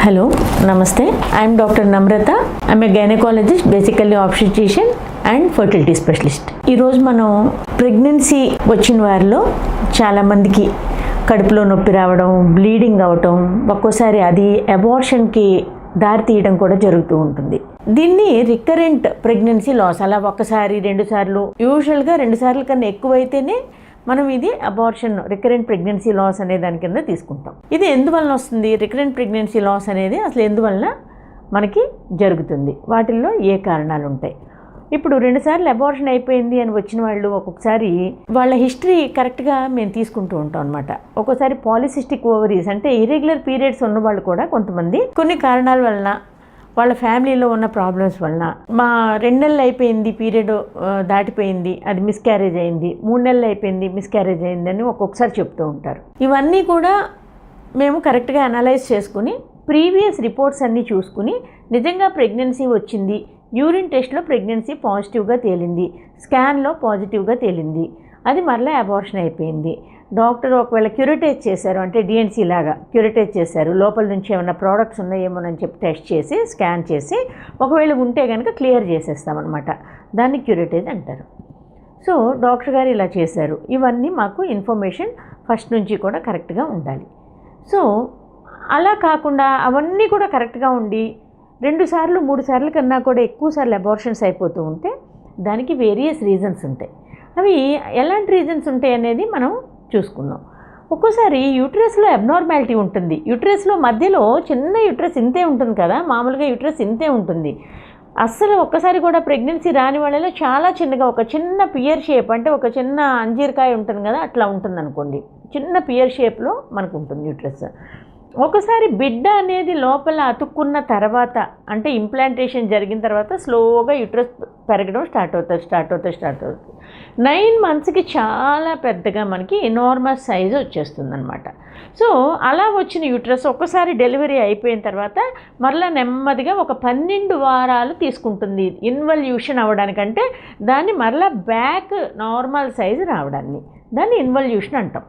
Hello, Namaste. I am Dr. Namrata. I am a gynecologist, basically obstetrician and fertility specialist. ఈరోజు మనం pregnancy వచ్చిన వారిలో చాలామందికి కడుపులో నొప్పి రావడం, బ్లీడింగ్ అవటం, ఒక్కోసారి అది అబార్షన్కి దారి తీయడం కూడా జరుగుతూ ఉంటుంది. దీన్ని రికరెంట్ ప్రెగ్నెన్సీ లాస్, అలా ఒక్కసారి 2 సార్లు, యూజువల్గా 2 సార్లు కన్నా ఎక్కువైతేనే మనం ఇది అబార్షన్ రికరెంట్ ప్రెగ్నెన్సీ లాస్ అనే దాని కింద తీసుకుంటాం. ఇది ఎందువలన వస్తుంది? రికరెంట్ ప్రెగ్నెన్సీ లాస్ అనేది అసలు ఎందువలన మనకి జరుగుతుంది, వాటిల్లో ఏ కారణాలు ఉంటాయి? ఇప్పుడు 2 సార్లు అబార్షన్ అయిపోయింది అని వచ్చిన వాళ్ళు ఒక్కొక్కసారి వాళ్ళ హిస్టరీ కరెక్ట్గా మేము తీసుకుంటూ ఉంటాం అనమాట. ఒక్కోసారి పాలిసిస్టిక్ ఓవరీస్ అంటే ఇర్రెగ్యులర్ పీరియడ్స్ ఉన్న వాళ్ళు కూడా కొంతమంది కొన్ని కారణాల వలన, వాళ్ళ ఫ్యామిలీలో ఉన్న ప్రాబ్లమ్స్ వలన, మా 2 నెలలు అయిపోయింది, పీరియడ్ దాటిపోయింది, అది మిస్క్యారేజ్ అయింది, 3 నెలలు అయిపోయింది, మిస్క్యారేజ్ అయింది అని ఒక్కొక్కసారి చెప్తూ ఉంటారు. ఇవన్నీ కూడా మేము కరెక్ట్గా అనలైజ్ చేసుకుని ప్రీవియస్ రిపోర్ట్స్ అన్నీ చూసుకుని నిజంగా ప్రెగ్నెన్సీ వచ్చింది, యూరిన్ టెస్ట్లో ప్రెగ్నెన్సీ పాజిటివ్గా తేలింది, స్కాన్లో పాజిటివ్గా తేలింది, అది మరలా అబార్షన్ అయిపోయింది. డాక్టర్ ఒకవేళ క్యూరిటేజ్ చేశారు, అంటే డిఎన్సీ లాగా క్యూరిటేజ్ చేశారు, లోపల నుంచి ఏమైనా ప్రోడక్ట్స్ ఉన్నాయేమోనని చెప్పి టెస్ట్ చేసి స్కాన్ చేసి ఒకవేళ ఉంటే కనుక క్లియర్ చేసేస్తామన్నమాట. దాన్ని క్యూరిటేజ్ అంటారు. సో డాక్టర్ గారు ఇలా చేశారు. ఇవన్నీ మాకు ఇన్ఫర్మేషన్ ఫస్ట్ నుంచి కూడా కరెక్ట్గా ఉండాలి. సో అలా కాకుండా అవన్నీ కూడా కరెక్ట్గా ఉండి 2 సార్లు 3 సార్లు కన్నా కూడా ఎక్కువ సార్లు అబార్షన్స్ అయిపోతూ ఉంటే దానికి వేరియస్ రీజన్స్ ఉంటాయి. అవి ఎలాంటి రీజన్స్ ఉంటాయి అనేది మనం చూసుకుందాం. ఒక్కోసారి యూట్రస్లో అబ్నార్మాలిటీ ఉంటుంది. యూట్రస్లో మధ్యలో చిన్న యూట్రస్ ఇంతే ఉంటుంది కదా, మామూలుగా యూట్రస్ ఇంతే ఉంటుంది. అస్సలు ఒక్కసారి కూడా ప్రెగ్నెన్సీ రాని వాళ్ళలో చాలా చిన్నగా ఒక చిన్న పియర్ షేప్, అంటే ఒక చిన్న అంజీరకాయ ఉంటుంది కదా, అట్లా ఉంటుంది అనుకోండి. చిన్న పియర్ షేప్లో మనకు ఉంటుంది యూట్రస్. ఒకసారి బిడ్డ అనేది లోపల అతుక్కున్న తర్వాత, అంటే ఇంప్లాంటేషన్ జరిగిన తర్వాత స్లోగా యూట్రస్ పెరగడం స్టార్ట్ అవుతుంది. 9 monthsకి చాలా పెద్దగా మనకి ఎనార్మస్ సైజు వచ్చేస్తుంది అనమాట. సో అలా వచ్చిన యూట్రస్ ఒక్కసారి డెలివరీ అయిపోయిన తర్వాత మరలా నెమ్మదిగా ఒక 12 వారాలు తీసుకుంటుంది ఇన్వల్యూషన్ అవ్వడానికంటే, దాన్ని మరలా బ్యాక్ నార్మల్ సైజు రావడాన్ని, దాన్ని ఇన్వల్యూషన్ అంటాం.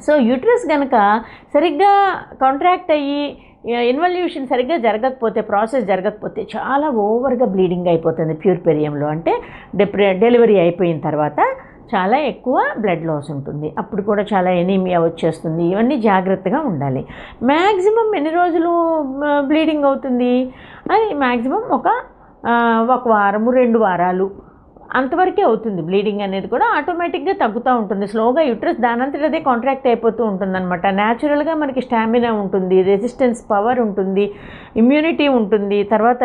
సో యూట్రస్ కనుక సరిగ్గా కాంట్రాక్ట్ అయ్యి ఇన్వల్యూషన్ సరిగ్గా జరగకపోతే, ప్రాసెస్ జరగకపోతే చాలా ఓవర్గా బ్లీడింగ్ అయిపోతుంది ప్యూర్పెరియంలో. అంటే డెలివరీ అయిపోయిన తర్వాత చాలా ఎక్కువ బ్లడ్ లాస్ ఉంటుంది. అప్పుడు కూడా చాలా ఎనీమియా వచ్చేస్తుంది. ఇవన్నీ జాగ్రత్తగా ఉండాలి. మ్యాక్సిమం ఎన్ని రోజులు బ్లీడింగ్ అవుతుంది? అది మ్యాక్సిమం ఒక వారము 2 వారాలు అంతవరకే అవుతుంది. బ్లీడింగ్ అనేది కూడా ఆటోమేటిక్గా తగ్గుతూ ఉంటుంది. స్లోగా యూట్రస్ దానంతట అదే కాంట్రాక్ట్ అయిపోతూ ఉంటుందన్నమాట. న్యాచురల్గా మనకి స్టామినా ఉంటుంది, రెసిస్టెన్స్ పవర్ ఉంటుంది, ఇమ్యూనిటీ ఉంటుంది. తర్వాత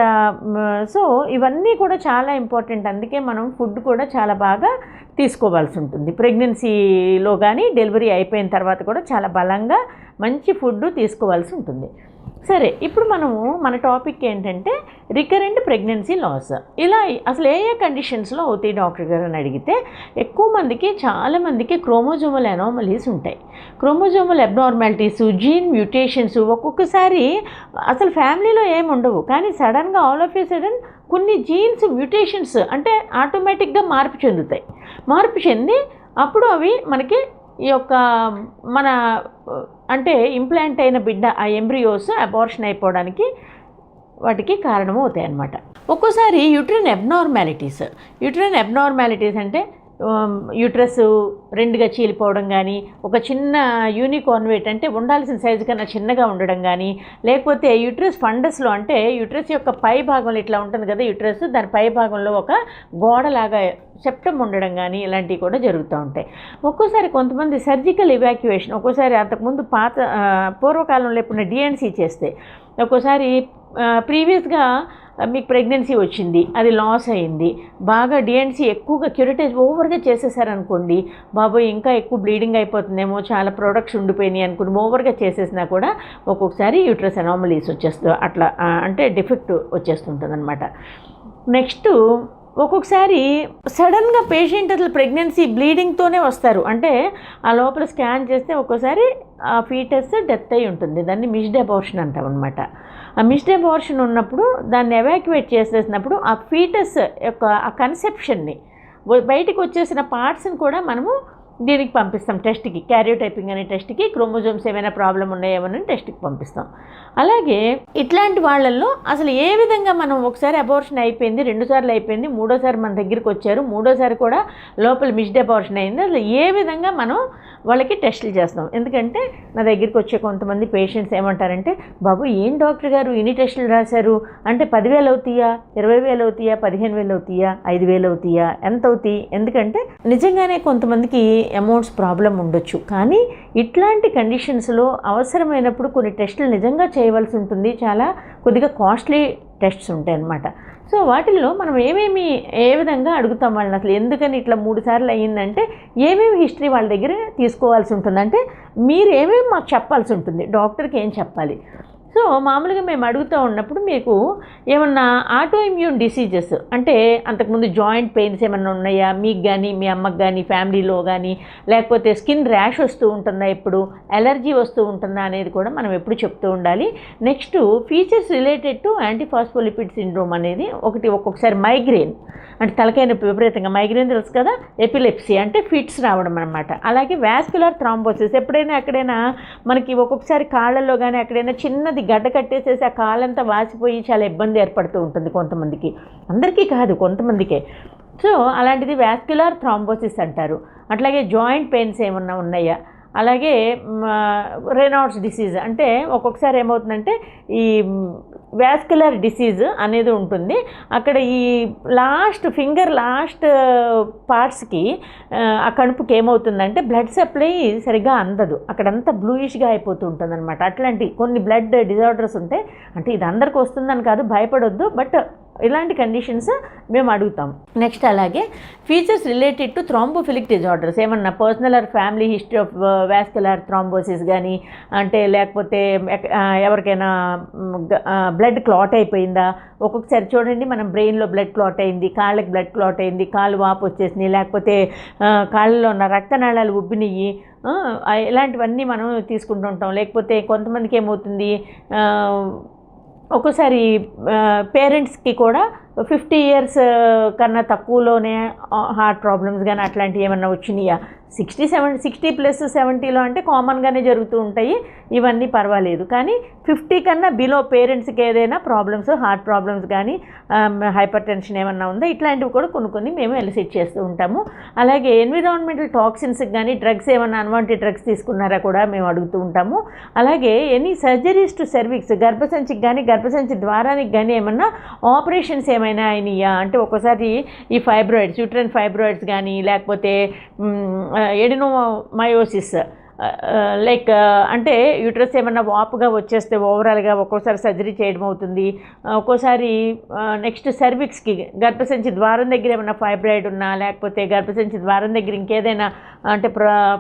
సో ఇవన్నీ కూడా చాలా ఇంపార్టెంట్. అందుకే మనం ఫుడ్ కూడా చాలా బాగా తీసుకోవాల్సి ఉంటుంది. ప్రెగ్నెన్సీలో కానీ డెలివరీ అయిపోయిన తర్వాత కూడా చాలా బలంగా మంచి ఫుడ్ తీసుకోవాల్సి ఉంటుంది. సరే, ఇప్పుడు మనము మన టాపిక్ ఏంటంటే రికరెంట్ ప్రెగ్నెన్సీ లాస్. ఇలా అసలు ఏ కండిషన్స్లో అవుతాయి డాక్టర్ గారు అని అడిగితే, ఎక్కువ మందికి, చాలామందికి క్రోమోజోమల్ అనామలీస్ ఉంటాయి. క్రోమోజోమల్ అబ్నార్మాలిటీస్, జీన్ మ్యూటేషన్స్, ఒక్కొక్కసారి అసలు ఫ్యామిలీలో ఏమి ఉండవు, కానీ సడన్గా ఆల్ ఆఫ్ ఏ సడన్ కొన్ని జీన్స్ మ్యూటేషన్స్ అంటే ఆటోమేటిక్గా మార్పు చెంది అప్పుడు అవి మనకి ఈ యొక్క మన అంటే ఇంప్లాంట్ అయిన బిడ్డ, ఆ ఎంబ్రియోస్ అబార్షన్ అయిపోవడానికి వాటికి కారణం అవుతాయి అన్నమాట. ఒక్కోసారి యూట్రైన్ అబ్నార్మాలిటీస్ అంటే యూట్రస్ 2గా చీలిపోవడం కానీ, ఒక చిన్న యూనికార్న్వేట్ అంటే ఉండాల్సిన సైజు కన్నా చిన్నగా ఉండడం కానీ, లేకపోతే యూట్రస్ ఫండస్లో అంటే యూట్రస్ యొక్క పై భాగంలో ఇట్లా ఉంటుంది కదా యూట్రస్, దాని పై భాగంలో ఒక గోడలాగా సెప్టమ్ ఉండడం కానీ, ఇలాంటివి కూడా జరుగుతూ ఉంటాయి. ఒక్కోసారి కొంతమంది సర్జికల్ ఇవాక్యుయేషన్, ఒక్కోసారి అంతకుముందు పూర్వకాలంలో ఎప్పుడైనా డిఎన్సీ చేస్తే, ఒక్కోసారి ప్రీవియస్గా మీకు ప్రెగ్నెన్సీ వచ్చింది, అది లాస్ అయింది, బాగా డిఎన్సీ ఎక్కువగా క్యూరిటేజ్ ఓవర్గా చేసేసారనుకోండి, బాబోయ్ ఇంకా ఎక్కువ బ్లీడింగ్ అయిపోతుందేమో, చాలా ప్రోడక్ట్స్ ఉండిపోయినాయి అనుకుని ఓవర్గా చేసేసినా కూడా ఒక్కొక్కసారి యూట్రస్ అనామలీస్ అట్లా అంటే డిఫెక్ట్ వచ్చేస్తుంటుంది అనమాట. నెక్స్ట్, ఒక్కొక్కసారి సడన్గా పేషెంట్ అసలు ప్రెగ్నెన్సీ బ్లీడింగ్తోనే వస్తారు. అంటే ఆ లోపల స్కాన్ చేస్తే ఒక్కోసారి ఆ ఫీటస్ డెత్ అయి ఉంటుంది. దాన్ని మిస్డ్ అబార్షన్ అంటాం అనమాట. ఆ మిస్డ్ అబార్షన్ ఉన్నప్పుడు దాన్ని ఎవాక్యువేట్ చేసేసినప్పుడు ఆ ఫీటస్ యొక్క ఆ కన్సెప్షన్ని బయటికి వచ్చేసిన పార్ట్స్ని కూడా మనము దీనికి పంపిస్తాం టెస్ట్కి, క్యారియోటైపింగ్ అనే టెస్ట్కి, క్రోమోజోమ్స్ ఏమైనా ప్రాబ్లం ఉన్నాయేమోనని టెస్ట్కి పంపిస్తాం. అలాగే ఇట్లాంటి వాళ్ళల్లో అసలు ఏ విధంగా మనం ఒకసారి అబార్షన్ అయిపోయింది, 2 సార్లు అయిపోయింది, 3వ సారి మన దగ్గరికి వచ్చారు, 3వ సారి కూడా లోపల మిస్డ్ అబార్షన్ అయింది, అసలు ఏ విధంగా మనం వాళ్ళకి టెస్టులు చేస్తాం. ఎందుకంటే నా దగ్గరికి వచ్చే కొంతమంది పేషెంట్స్ ఏమంటారంటే, బాబు ఏం డాక్టర్ గారు ఇన్ని టెస్టులు రాశారు అంటే 10,000 అవుతాయా, 20,000 అవుతాయా, 15,000 అవుతాయా, 5,000 అవుతాయా, ఎంత అవుతాయి? ఎందుకంటే నిజంగానే కొంతమందికి అమౌంట్స్ ప్రాబ్లం ఉండొచ్చు, కానీ ఇట్లాంటి కండిషన్స్లో అవసరమైనప్పుడు కొన్ని టెస్టులు నిజంగా చేయవలసి ఉంటుంది. చాలా కొద్దిగా కాస్ట్లీ టెస్ట్స్ ఉంటాయి అన్నమాట. సో వాటిల్లో మనం ఏ విధంగా అడుగుతాం వాళ్ళని, అసలు ఎందుకని ఇట్లా 3 సార్లు అయ్యిందంటే ఏమేమి హిస్టరీ వాళ్ళ దగ్గర తీసుకోవాల్సి ఉంటుంది, అంటే మీరు ఏమేమి మాకు చెప్పాల్సి ఉంటుంది, డాక్టర్కి ఏం చెప్పాలి. సో మామూలుగా మేము అడుగుతూ ఉన్నప్పుడు మీకు ఏమన్నా ఆటో ఇమ్యూన్ డిసీజెస్ అంటే అంతకుముందు జాయింట్ పెయిన్స్ ఏమన్నా ఉన్నాయా మీకు కానీ, మీ అమ్మకి కానీ, ఫ్యామిలీలో కానీ, లేకపోతే స్కిన్ ర్యాష్ వస్తూ ఉంటుందా, ఎప్పుడు ఎలర్జీ వస్తూ ఉంటుందా అనేది కూడా మనం ఎప్పుడు చెప్తూ ఉండాలి. Next features related to antiphospholipid syndrome అనేది ఒకటి, ఒక్కొక్కసారి మైగ్రేన్ అంటే తలకాయ నొప్పి విపరీతంగా, మైగ్రేన్ తెలుసు కదా, ఎపిలెప్సీ అంటే ఫిట్స్ రావడం అనమాట. అలాగే వాస్కులర్ థ్రాంబోసిస్, ఎప్పుడైనా ఎక్కడైనా మనకి ఒక్కొక్కసారి కాళ్ళల్లో కానీ ఎక్కడైనా చిన్నది గడ్డ కట్టేసేసి ఆ కాళ్ళంతా వాసిపోయి చాలా ఇబ్బంది ఏర్పడుతూ ఉంటుంది కొంతమందికి, అందరికీ కాదు కొంతమందికే. సో అలాంటిది వాస్కులర్ థ్రాంబోసిస్ అంటారు. అట్లాగే జాయింట్ పెయిన్స్ ఏమన్నా ఉన్నాయా, అలాగే రేనాల్డ్స్ డిసీజ్ అంటే ఒక్కొక్కసారి ఏమవుతుందంటే ఈ వాస్కులర్ డిసీజ్ అనేది ఉంటుంది. అక్కడ ఈ ఫింగర్ లాస్ట్ పార్ట్స్కి ఆ కడుపుకి ఏమవుతుందంటే బ్లడ్ సప్లై సరిగ్గా అందదు, అక్కడంతా బ్లూయిష్గా అయిపోతూ ఉంటుంది అనమాట. అట్లాంటి కొన్ని బ్లడ్ డిజార్డర్స్ ఉంటాయి. అంటే ఇది అందరికి వస్తుందని కాదు, భయపడొద్దు, బట్ ఇలాంటి కండిషన్స్ మేము అడుగుతాం. నెక్స్ట్ అలాగే ఫీచర్స్ రిలేటెడ్ టు థ్రాంబోఫిలిక్ డిజార్డర్స్, ఏమన్నా personal or family history of vascular thrombosis కానీ, అంటే లేకపోతే ఎవరికైనా బ్లడ్ క్లాట్ అయిపోయిందా, ఒక్కొక్కసారి చూడండి మనం బ్రెయిన్లో బ్లడ్ క్లాట్ అయింది, కాళ్ళకి బ్లడ్ క్లాట్ అయింది, కాళ్ళు వాపు వచ్చేసినాయి, లేకపోతే కాళ్ళలో ఉన్న రక్తనాళాలు ఉబ్బినాయి, ఇలాంటివన్నీ మనం తీసుకుంటూ ఉంటాం. లేకపోతే కొంతమందికి ఏమవుతుంది, ఒక్కోసారి పేరెంట్స్కి కూడా 50 years కన్నా తక్కువలోనే హార్ట్ ప్రాబ్లమ్స్ కానీ అట్లాంటివి ఏమన్నా వచ్చినాయా, 60+70లో అంటే కామన్గానే జరుగుతూ ఉంటాయి, ఇవన్నీ పర్వాలేదు. కానీ 50 కన్నా బిలో పేరెంట్స్కి ఏదైనా ప్రాబ్లమ్స్, హార్ట్ ప్రాబ్లమ్స్ కానీ హైపర్ టెన్షన్ ఏమన్నా ఉందా, ఇట్లాంటివి కూడా కొన్ని మేము ఎలిసిట్ చేస్తూ ఉంటాము. అలాగే ఎన్విరాన్మెంటల్ టాక్సిన్స్కి కానీ డ్రగ్స్ ఏమన్నా అన్వాంటెడ్ డ్రగ్స్ తీసుకున్నారా కూడా మేము అడుగుతూ ఉంటాము. అలాగే ఎనీ సర్జరీస్ టు సర్విక్స్, గర్భసంచికి కానీ గర్భసంచి ద్వారానికి కానీ ఏమన్నా ఆపరేషన్స్ ఏమైనా అయినాయా, అంటే ఒక్కోసారి ఈ ఫైబ్రాయిడ్స్, యూట్రైన్ ఫైబ్రాయిడ్స్ కానీ, లేకపోతే ఎడినోమయోసిస్ లైక్ అంటే యూట్రస్ ఏమన్నా వాపుగా వచ్చేస్తే ఓవరాల్గా ఒక్కోసారి సర్జరీ చేయడం అవుతుంది. ఒక్కోసారి నెక్స్ట్ సర్విక్స్కి, గర్భసంచి ద్వారం దగ్గర ఏమన్నా ఫైబ్రాయిడ్ ఉన్నా, లేకపోతే గర్భసంచి ద్వారం దగ్గర ఇంకేదైనా అంటే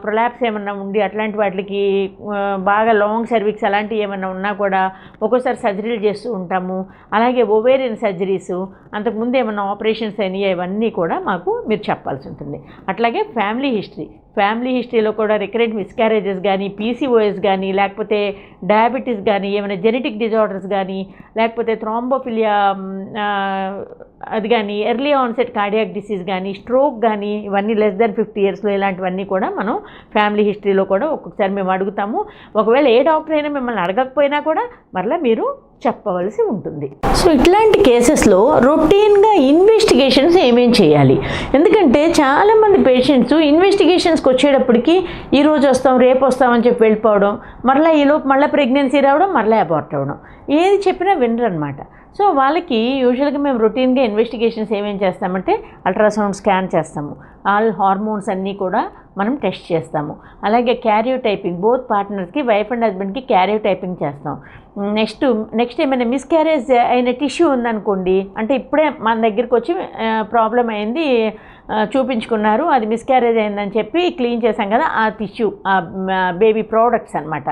ప్రొలాప్స్ ఏమన్నా ఉండి అట్లాంటి వాటికి బాగా లాంగ్ సర్విక్స్ అలాంటివి ఏమన్నా ఉన్నా కూడా ఒక్కోసారి సర్జరీలు చేస్తూ ఉంటాము. అలాగే ఓవేరియన్ సర్జరీస్, అంతకుముందు ఏమన్నా ఆపరేషన్స్ అయినాయి, ఇవన్నీ కూడా మాకు మీరు చెప్పాల్సి ఉంటుంది. అట్లాగే ఫ్యామిలీ హిస్టరీలో కూడా రికరెంట్ మిస్క్యారేజెస్ కానీ, పీసీఓఎస్ కానీ, లేకపోతే డయాబెటీస్ కానీ, ఏమైనా జెనెటిక్ డిజార్డర్స్ కానీ, లేకపోతే థ్రాంబోఫిలియా అది కానీ, ఎర్లీ ఆన్సెట్ కార్డియాక్ డిసీజ్ కానీ, స్ట్రోక్ కానీ, ఇవన్నీ లెస్ దెన్ 50 yearsలో ఇలాంటివన్నీ కూడా మనం ఫ్యామిలీ హిస్టరీలో కూడా ఒక్కొక్కసారి మేము అడుగుతాము. ఒకవేళ ఏ డాక్టర్ అయినా మిమ్మల్ని అడగకపోయినా కూడా మరలా మీరు చెప్పవలసి ఉంటుంది. సో ఇట్లాంటి కేసెస్లో రొటీన్గా ఇన్వెస్టిగేషన్స్ ఏమేం చేయాలి, ఎందుకంటే చాలామంది పేషెంట్స్ ఇన్వెస్టిగేషన్స్కి వచ్చేటప్పటికి ఈరోజు వస్తాం రేపు వస్తామని చెప్పి వెళ్ళిపోవడం, మరలా ఈలోపు మళ్ళీ ప్రెగ్నెన్సీ రావడం, మరలా అబార్ట్ అవ్వడం, ఏది చెప్పినా వినరు అనమాట. సో వాళ్ళకి యూజువల్గా మేము రొటీన్గా ఇన్వెస్టిగేషన్స్ ఏమేం చేస్తామంటే అల్ట్రాసౌండ్ స్కాన్ చేస్తాము, ఆల్ హార్మోన్స్ అన్నీ కూడా మనం టెస్ట్ చేస్తాము. అలాగే క్యారియోటైపింగ్, బోత్ పార్ట్నర్స్కి, వైఫ్ అండ్ హస్బెండ్కి క్యారియోటైపింగ్ చేస్తాం. నెక్స్ట్ ఏమైనా మిస్క్యారేజ్ అయిన టిష్యూ ఉందనుకోండి, అంటే ఇప్పుడే మన దగ్గరికి వచ్చి ప్రాబ్లం అయింది, చూపించుకున్నారు, అది మిస్క్యారేజ్ అయిందని చెప్పి క్లీన్ చేసాం కదా, ఆ టిష్యూ, బేబీ ప్రోడక్ట్స్ అనమాట,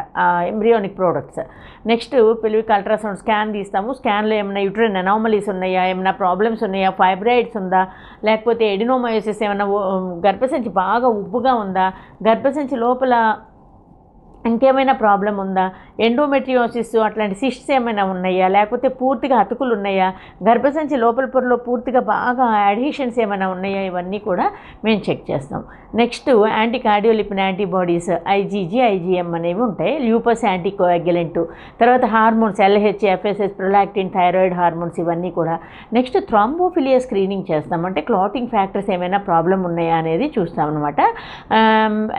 embryonic products. Next pelvic ultrasound scan తీస్తాము. స్కాన్లో ఏమైనా యూట్రైన్ అనామలీస్ ఉన్నాయా, ఏమైనా ప్రాబ్లమ్స్ ఉన్నాయా, ఫైబ్రాయిడ్స్ ఉందా, లేకపోతే ఎడినోమయోసిస్ ఏమైనా, గర్భసంచి బాగా ఉబ్బుగా ఉందా, గర్భసంచి లోపల ఇంకేమైనా ప్రాబ్లం ఉందా, ఎండోమెట్రియోసిస్ అట్లాంటి సిస్ట్స్ ఏమైనా ఉన్నాయా, లేకపోతే పూర్తిగా అతుకులు ఉన్నాయా, గర్భసంచి లోపల పొరలో పూర్తిగా బాగా అడ్హీషన్స్ ఏమైనా ఉన్నాయా, ఇవన్నీ కూడా మేము చెక్ చేస్తాం. Next anti cardiolipin antibodies IgG IgM అనేవి ఉంటాయి. ల్యూపస్ యాంటీకోయాగ్యులెంట్, తర్వాత hormones LH FSH prolactin thyroid hormones ఇవన్నీ కూడా. నెక్స్ట్ థ్రాంబోఫిలియా స్క్రీనింగ్ చేస్తాం, అంటే క్లాటింగ్ ఫ్యాక్టర్స్ ఏమైనా ప్రాబ్లం ఉన్నాయా అనేది చూస్తాం అనమాట.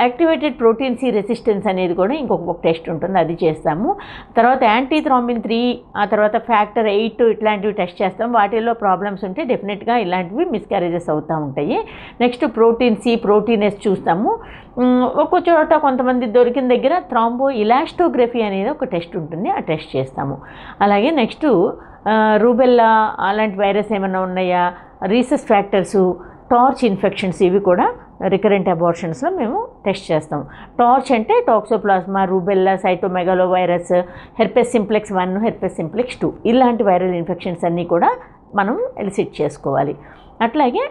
యాక్టివేటెడ్ ప్రోటీన్ C రెసిస్టెన్స్ అనేది కూడా ఇంకొక టెస్ట్ ఉంటుంది, అది చేస్తాము. తర్వాత యాంటీ థ్రాంబిన్ 3, ఆ తర్వాత ఫ్యాక్టర్ 8 ఇట్లాంటివి టెస్ట్ చేస్తాం. వాటిల్లో ప్రాబ్లమ్స్ ఉంటే డెఫినెట్గా ఇలాంటివి మిస్క్యారేజెస్ అవుతూ ఉంటాయి. Next protein C protein S చూస్తాము. ఒక్కో చోట కొంతమంది దొరికిన దగ్గర థ్రాంబో ఇలాస్టోగ్రఫీ అనేది ఒక టెస్ట్ ఉంటుంది, ఆ టెస్ట్ చేస్తాము. అలాగే నెక్స్ట్ రూబెల్లా అలాంటి వైరస్ ఏమైనా ఉన్నాయా, రీసెస్ ఫ్యాక్టర్సు, టార్చ్ ఇన్ఫెక్షన్స్ ఇవి కూడా రికరెంట్ అబార్షన్స్లో మేము టెస్ట్ చేస్తాం. టార్చ్ అంటే toxoplasma, rubella, cytomegalo virus, herpes simplex 1, herpes simplex 2 ఇలాంటి వైరల్ ఇన్ఫెక్షన్స్ అన్నీ కూడా మనం ఎలిసిట్ చేసుకోవాలి. అట్లాగే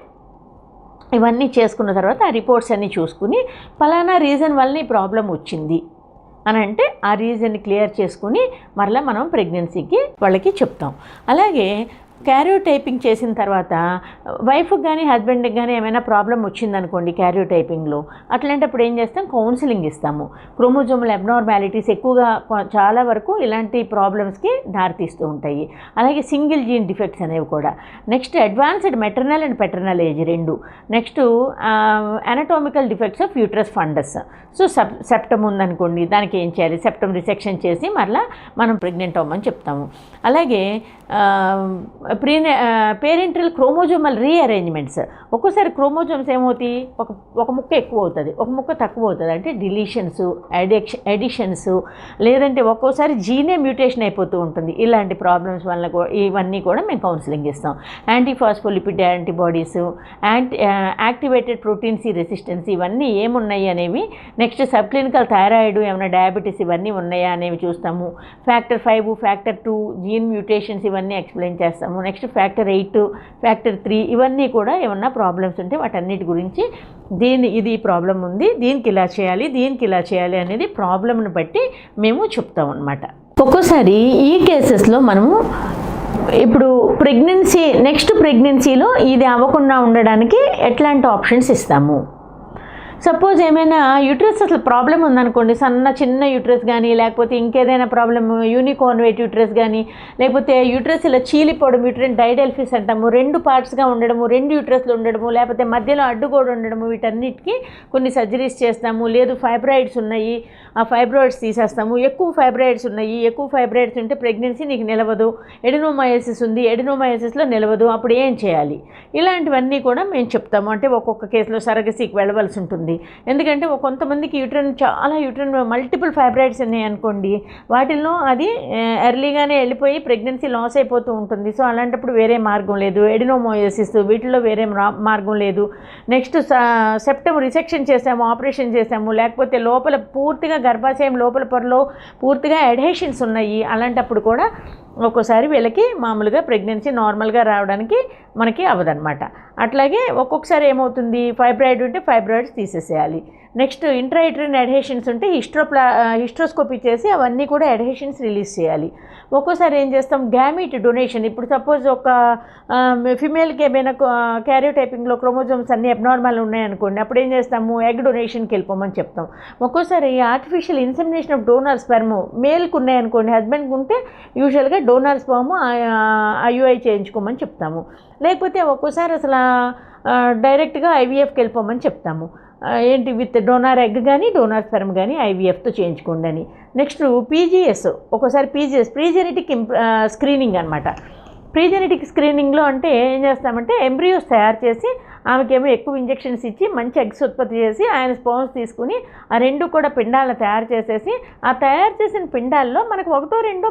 ఇవన్నీ చేసుకున్న తర్వాత ఆ రిపోర్ట్స్ అన్నీ చూసుకుని ఫలానా రీజన్ వల్ల ఈ ప్రాబ్లం వచ్చింది అని అంటే ఆ రీజన్ని క్లియర్ చేసుకుని మరలా మనం ప్రెగ్నెన్సీకి వాళ్ళకి చెప్తాం. అలాగే క్యారియోటైపింగ్ చేసిన తర్వాత వైఫ్కి కానీ హస్బెండ్కి కానీ ఏమైనా ప్రాబ్లం వచ్చిందనుకోండి క్యారియోటైపింగ్లో, అట్లాంటప్పుడు ఏం చేస్తాం, కౌన్సిలింగ్ ఇస్తాము. క్రోమోజోమల్ అబ్నార్మాలిటీస్ ఎక్కువగా చాలా వరకు ఇలాంటి ప్రాబ్లమ్స్కి దారితీస్తూ ఉంటాయి. అలాగే సింగిల్ జీన్ డిఫెక్ట్స్ అనేవి కూడా. Next advanced maternal and paternal age 2. Next anatomical defects of uterus fundus. So septum ఉందనుకోండి, దానికి ఏం చేయాలి, సెప్టమ్ రిసెక్షన్ చేసి మరలా మనం ప్రెగ్నెంట్ అవ్వమని చెప్తాము. అలాగే పేరెంటల్ క్రోమోజోమల్ రీఅరేంజ్మెంట్స్, ఒక్కోసారి క్రోమోజోమ్స్ ఏమవుతాయి, ఒక ముక్క ఎక్కువ అవుతుంది, ఒక ముక్క తక్కువ అవుతుంది, అంటే డిలీషన్స్, ఎడిషన్స్, లేదంటే ఒక్కోసారి జీనే మ్యూటేషన్ అయిపోతూ ఉంటుంది. ఇలాంటి ప్రాబ్లమ్స్ వల్ల ఇవన్నీ కూడా మేము కౌన్సిలింగ్ ఇస్తాం. Antiphospholipid antibodies, activated protein C resistance ఇవన్నీ ఏమున్నాయి అనేవి. నెక్స్ట్ సబ్ క్లినికల్ థైరాయిడ్, ఏమైనా డయాబెటీస్ ఇవన్నీ ఉన్నాయా అనేవి చూస్తాము. ఫ్యాక్టర్ 5, ఫ్యాక్టర్ 2 జీన్ మ్యూటేషన్స్ ఇవన్నీ ఎక్స్ప్లెయిన్ చేస్తాము. నెక్స్ట్ ఫ్యాక్టర్ 8, ఫ్యాక్టర్ 3 ఇవన్నీ కూడా ఏమన్నా ప్రాబ్లమ్స్ ఉంటే వాటన్నిటి గురించి ఇది ప్రాబ్లం ఉంది, దీనికి ఇలా చేయాలి, దీనికి ఇలా చేయాలి అనేది ప్రాబ్లమ్ని బట్టి మేము చెప్తాం అన్నమాట. ఒక్కోసారి ఈ కేసెస్లో మనము ఇప్పుడు నెక్స్ట్ ప్రెగ్నెన్సీలో ఇది అవ్వకుండా ఉండడానికి ఎట్లాంటి ఆప్షన్స్ ఇస్తాము. సపోజ్ ఏమైనా యూట్రస్ అసలు ప్రాబ్లం ఉందనుకోండి, చిన్న యూట్రస్ కానీ, లేకపోతే ఇంకేదైనా ప్రాబ్లమ్ యూనికాన్వేట్ యూట్రస్ కానీ, లేకపోతే యూట్రస్ ఇలా చీలిపోవడం, యూట్రన్ డైడెల్ఫిస్ అంటాము, 2 పార్ట్స్గా ఉండడము, 2 యూట్రస్లు ఉండడము, లేకపోతే మధ్యలో అడ్డుగోడు ఉండడము, వీటన్నిటికీ కొన్ని సర్జరీస్ చేస్తాము. లేదు ఫైబ్రాయిడ్స్ ఉన్నాయి, ఆ ఫైబ్రాయిడ్స్ తీసేస్తాము. ఎక్కువ ఫైబ్రాయిడ్స్ ఉన్నాయి, ఎక్కువ ఫైబ్రాయిడ్స్ ఉంటే ప్రెగ్నెన్సీ నీకు నిలవదు. ఎడినోమయోసిస్ ఉంది, ఎడినోమయోసిస్లో నిలవదు, అప్పుడు ఏం చేయాలి, ఇలాంటివన్నీ కూడా మేము చెప్తాము. అంటే ఒక్కొక్క కేసులో సరగసీకి వెళ్ళవలసి ఉంటుంది. ఎందుకంటే కొంతమందికి యూట్రన్ మల్టిపుల్ ఫైబ్రాయిడ్స్ ఉన్నాయి అనుకోండి, వాటిల్లో అది ఎర్లీగానే వెళ్ళిపోయి ప్రెగ్నెన్సీ లాస్ అయిపోతూ ఉంటుంది. సో అలాంటప్పుడు వేరే మార్గం లేదు. ఎడినోమయోసిస్ వీటిల్లో వేరే మార్గం లేదు. నెక్స్ట్ సెప్టమ్ రిసెక్షన్ చేసాము, ఆపరేషన్ చేసాము, లేకపోతే లోపల పూర్తిగా గర్భాశయం లోపల పొరలో పూర్తిగా అడ్హెషన్స్ ఉన్నాయి, అలాంటప్పుడు కూడా ఒక్కోసారి వీళ్ళకి మామూలుగా ప్రెగ్నెన్సీ నార్మల్గా రావడానికి మనకి అవ్వదన్నమాట. అట్లాగే ఒక్కొక్కసారి ఏమవుతుంది, ఫైబ్రాయిడ్ ఉంటే ఫైబ్రాయిడ్స్ తీసేసేయాలి. నెక్స్ట్ ఇంట్రాయూటరైన్ అడ్హెషన్స్ ఉంటే హిస్ట్రోస్కోపీ చేసి అవన్నీ కూడా అడ్హెషన్స్ రిలీజ్ చేయాలి. ఒక్కోసారి ఏం చేస్తాం, గ్యామీట్ డొనేషన్. ఇప్పుడు సపోజ్ ఒక ఫిమేల్కి ఏమైనా క్యారియోటైపింగ్లో క్రోమోజోమ్స్ అన్ని అబ్నార్మల్ ఉన్నాయనుకోండి, అప్పుడు ఏం చేస్తాము, ఎగ్ డొనేషన్కి వెళ్ళిపోమని చెప్తాం. ఒక్కోసారి artificial insemination of donor sperm మేల్కి ఉన్నాయనుకోండి, హస్బెండ్కి ఉంటే యూజువల్గా డోనర్ స్పెర్మ్ IUI చేయించుకోమని చెప్తాము. లేకపోతే ఒక్కోసారి అసలు డైరెక్ట్గా IVFకి వెళ్ళిపోమని చెప్తాము. ఏంటి విత్ డోనార్ ఎగ్ కానీ డోనార్ స్పెర్మ్ కానీ IVFతో చేయించుకోండి అని. నెక్స్ట్ PGS, ఒక్కోసారి PGS ప్రీజెనెటిక్ స్క్రీనింగ్ అనమాట. ప్రీజెనెటిక్ స్క్రీనింగ్లో అంటే ఏం చేస్తామంటే ఎంబ్రియోస్ తయారు చేసి ఆమెకేమో ఎక్కువ ఇంజెక్షన్స్ ఇచ్చి మంచి ఎగ్స్ ఉత్పత్తి చేసి ఆయన స్పర్మ్స్ తీసుకుని ఆ 2 కూడా పిండాలను తయారు చేసేసి ఆ తయారు చేసిన పిండాల్లో మనకు 1-2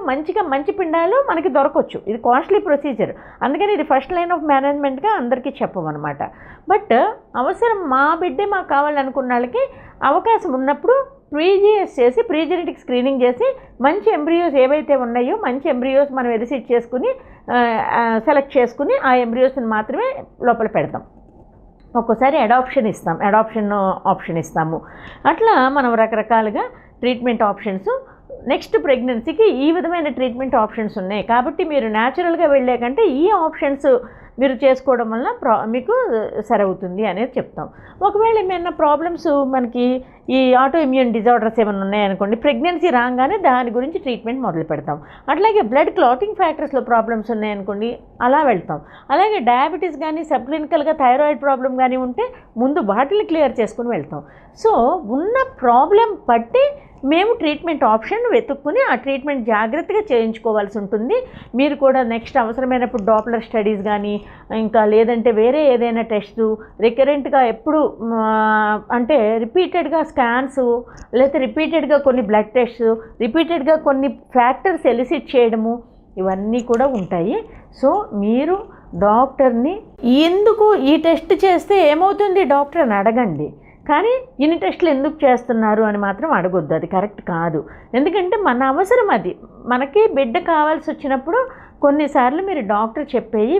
మంచి పిండాలు మనకి దొరకవచ్చు. ఇది కాస్ట్లీ ప్రొసీజర్, అందుకని ఇది ఫస్ట్ లైన్ ఆఫ్ మేనేజ్మెంట్గా అందరికీ చెప్పమన్నమాట. బట్ అవసరం మా బిడ్డే మాకు కావాలనుకున్న వాళ్ళకి అవకాశం ఉన్నప్పుడు PGS చేసి ప్రీజెనెటిక్ స్క్రీనింగ్ చేసి మంచి ఎంబ్రియోస్ ఏవైతే ఉన్నాయో మంచి ఎంబ్రియోస్ మనం ఎలిసిట్ చేసుకుని సెలెక్ట్ చేసుకుని ఆ ఎంబ్రియోస్ని మాత్రమే లోపల పెడతాం. ఒక్కోసారి అడాప్షన్ ఆప్షన్ ఇస్తాము. అట్లా మనం రకరకాలుగా ట్రీట్మెంట్ ఆప్షన్స్ నెక్స్ట్ ప్రెగ్నెన్సీకి ఈ విధమైన ట్రీట్మెంట్ ఆప్షన్స్ ఉన్నాయి. కాబట్టి మీరు న్యాచురల్గా వెళ్ళే కంటే ఈ ఆప్షన్స్ మీరు చేసుకోవడం వల్ల మీకు సరవుతుంది అనేది చెప్తాం. ఒకవేళ ఏమైనా ప్రాబ్లమ్స్ మనకి ఈ ఆటో ఇమ్యూన్ డిజార్డర్స్ ఏమైనా ఉన్నాయనుకోండి, ప్రెగ్నెన్సీ రాగానే దాని గురించి ట్రీట్మెంట్ మొదలు పెడతాం. అట్లాగే బ్లడ్ క్లాటింగ్ ఫ్యాక్టర్స్లో ప్రాబ్లమ్స్ ఉన్నాయనుకోండి, అలా వెళ్తాం. అలాగే డయాబెటీస్ కానీ సబ్క్లినికల్గా థైరాయిడ్ ప్రాబ్లం కానీ ఉంటే ముందు వాటిని క్లియర్ చేసుకుని వెళ్తాం. సో ఉన్న ప్రాబ్లం బట్టి మేము ట్రీట్మెంట్ ఆప్షన్ వెతుక్కుని ఆ ట్రీట్మెంట్ జాగ్రత్తగా చేయించుకోవాల్సి ఉంటుంది. మీరు కూడా నెక్స్ట్ అవసరమైనప్పుడు డాప్లర్ స్టడీస్ కానీ ఇంకా లేదంటే వేరే ఏదైనా టెస్ట్ రికరెంట్గా ఎప్పుడు అంటే రిపీటెడ్గా స్కాన్స్ లేకపోతే రిపీటెడ్గా కొన్ని బ్లడ్ టెస్ట్ రిపీటెడ్గా కొన్ని ఫ్యాక్టర్స్ ఎలిసిట్ చేయడము ఇవన్నీ కూడా ఉంటాయి. సో మీరు డాక్టర్ని ఎందుకు ఈ టెస్ట్ చేస్తే ఏమవుతుంది డాక్టర్ అని అడగండి, కానీ ఇన్ని టెస్టులు ఎందుకు చేస్తున్నారు అని మాత్రం అడగొద్దు. అది కరెక్ట్ కాదు. ఎందుకంటే మన అవసరం అది. మనకి బిడ్డ కావాల్సి వచ్చినప్పుడు కొన్నిసార్లు మీరు డాక్టర్ చెప్పేవి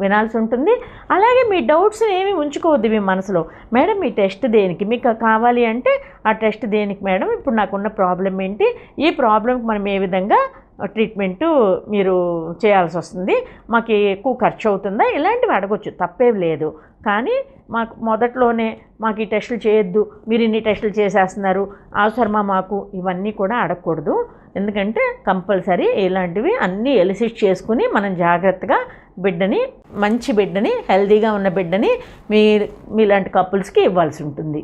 వినాల్సి ఉంటుంది. అలాగే మీ డౌట్స్ ఏమి ఉంచుకోవద్దు మీ మనసులో. మేడం మీ టెస్ట్ దేనికి మీకు కావాలి అంటే ఆ టెస్ట్ దేనికి మేడం, ఇప్పుడు నాకున్న ప్రాబ్లం ఏంటి, ఈ ప్రాబ్లంకి మనం ఏ విధంగా ట్రీట్మెంటు మీరు చేయాల్సి వస్తుంది, మాకు ఎక్కువ ఖర్చు అవుతుందా, ఇలాంటివి అడగొచ్చు, తప్పేం లేదు. కానీ మాకు మొదట్లోనే మాకు ఈ టెస్టులు చేయొద్దు, మీరు ఇన్ని టెస్టులు చేసేస్తున్నారు, అవసరమా మాకు, ఇవన్నీ కూడా అడగకూడదు. ఎందుకంటే కంపల్సరీ ఇలాంటివి అన్నీ ఎలిసిట్ చేసుకుని మనం జాగ్రత్తగా బిడ్డని, మంచి బిడ్డని, హెల్తీగా ఉన్న బిడ్డని మీలాంటి కపుల్స్కి ఇవ్వాల్సి ఉంటుంది.